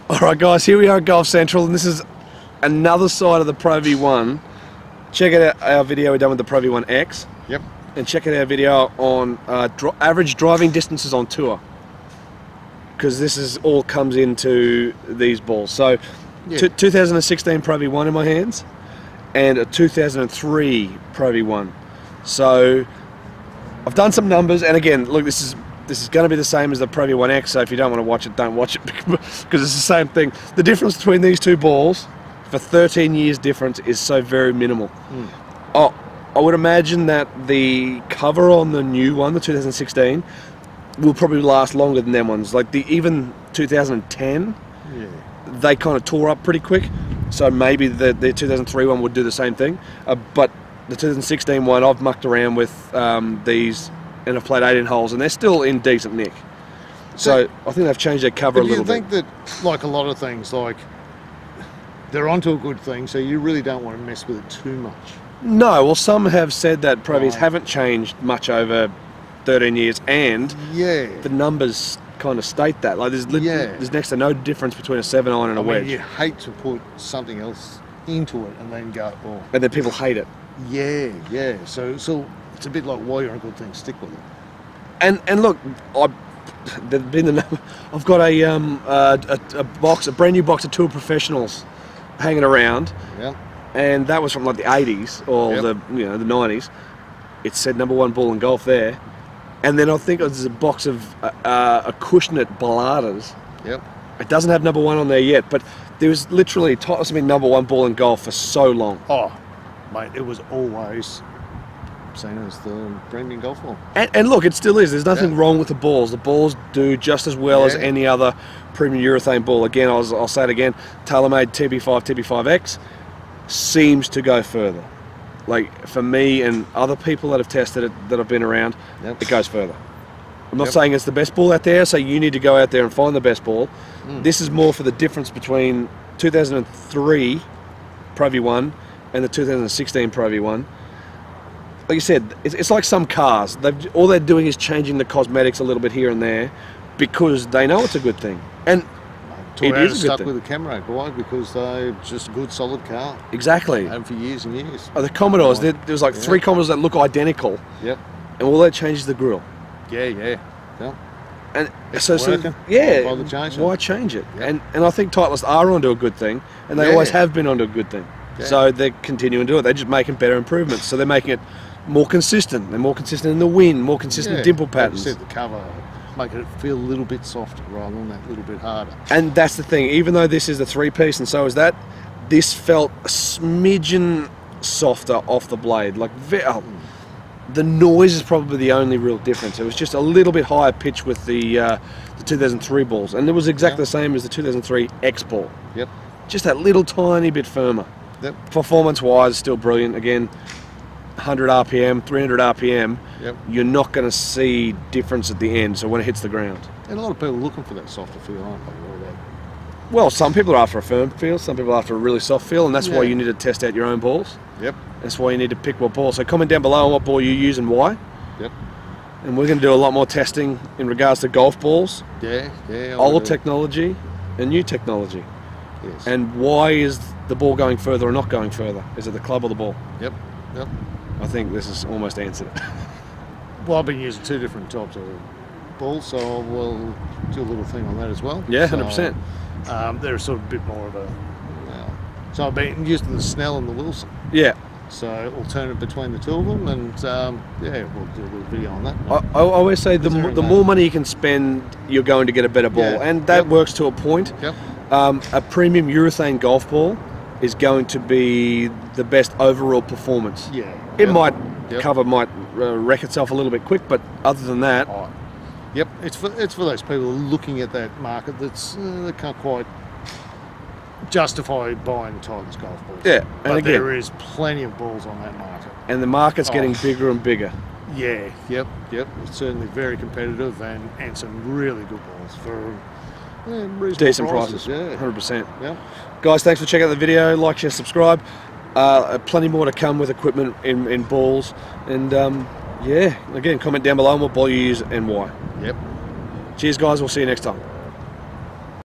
Alright guys, here we are at Golf Central, and this is another side of the Pro V1. Check out our video we've done with the Pro V1 X. Yep. And check out our video on average driving distances on tour. Because this is all comes into these balls. So, yeah. 2016 Pro V1 in my hands, and a 2003 Pro V1. So, I've done some numbers, and again, look, this is going to be the same as the Pro V1 X, so if you don't want to watch it, don't watch it, because it's the same thing. The difference between these two balls, for 13 years difference, is so very minimal. Oh, I would imagine that the cover on the new one, the 2016, will probably last longer than them ones. Like even 2010, yeah, they kind of tore up pretty quick, so maybe the 2003 one would do the same thing. But the 2016 one, I've mucked around with these, and I've played 18 holes, and they're still in decent nick. So I think they've changed their cover a little bit. Do you think that, like a lot of things, like they're onto a good thing, so you really don't want to mess with it too much? No, well, some have said that Pro Vs haven't changed much over 13 years, and the numbers kind of state that. Like there's next to no difference between a 7-iron and a wedge. You hate to put something else into it and then go, oh. And then people hate it. Yeah, yeah. So it's a bit like, why you're on a good thing, stick with it. And look, I've got a box, a brand new box of Tour Professionals hanging around. Yeah. And that was from like the 80s or the 90s. It said #1 ball in golf there. And then I think there's a box of Acushnet Balladas. Yep. It doesn't have #1 on there yet, but there was literally Titleist been #1 ball in golf for so long. Oh, mate, it was always seen as the brand new golf ball. And look, it still is. There's nothing wrong with the balls. The balls do just as well as any other premium urethane ball. Again, I'll say it again, TaylorMade TB5, TB5X seems to go further. Like for me and other people that have tested it, that have been around, it goes further. I'm not saying it's the best ball out there, so you need to go out there and find the best ball. This is more for the difference between 2003 Pro V1 and the 2016 Pro V1. Like you said, it's like some cars. All they're doing is changing the cosmetics a little bit here and there because they know it's a good thing. And it is a good thing. With the Camaro, why? Because they're just a good, solid car. Exactly. And for years and years. Oh, the Commodores, there was like 3 Commodores that look identical. Yep. And all that changes the grille. Yeah. And it's so why change it? Yep. And I think Titleist are onto a good thing, and they always have been onto a good thing. So they're continuing to do it. They're just making better improvements. So they're making it more consistent. They're more consistent in the wind, more consistent dimple patterns. Like you said, the cover, making it feel a little bit softer rather than that little bit harder. And that's the thing. Even though this is the 3-piece and so is that, this felt a smidgen softer off the blade. Like the noise is probably the only real difference. It was just a little bit higher pitch with the 2003 balls, and it was exactly the same as the 2003 X ball. Yep. Just that little tiny bit firmer. Yep. Performance-wise, still brilliant. Again, 100 RPM, 300 RPM. Yep. You're not going to see difference at the end. So when it hits the ground. And a lot of people are looking for that softer feel, aren't they? Well, some people are after a firm feel, some people are after a really soft feel, and that's why you need to test out your own balls. Yep. That's why you need to pick what ball. So comment down below on what ball you use and why. Yep. And we're going to do a lot more testing in regards to golf balls. Yeah. Old technology and new technology. Yes. And why is the ball going further or not going further? Is it the club or the ball? Yep. I think this has almost answered it. Well, I've been using 2 different types of balls, so we'll do a little thing on that as well. Yeah, 100%. They're sort of a bit more of a... So I've been using the Snell and the Wilson. Yeah. So alternate between the 2 of them, and we'll do a little video on that. I always say the more money you can spend, you're going to get a better ball, and that works to a point. Yep. A premium urethane golf ball is going to be the best overall performance. Yeah. It might cover might wreck itself a little bit quick, but other than that, yep, it's for those people looking at that market they can't quite justify buying Titleist golf balls. Yeah, but again, there is plenty of balls on that market, and the market's getting bigger and bigger. Yeah. Yep. It's certainly very competitive, and some really good balls for decent prices. Yeah, 100%. Yeah. Guys, thanks for checking out the video. Like, share, subscribe. Plenty more to come with equipment in balls, and again, comment down below on what ball you use and why. Yep. Cheers, guys. We'll see you next time.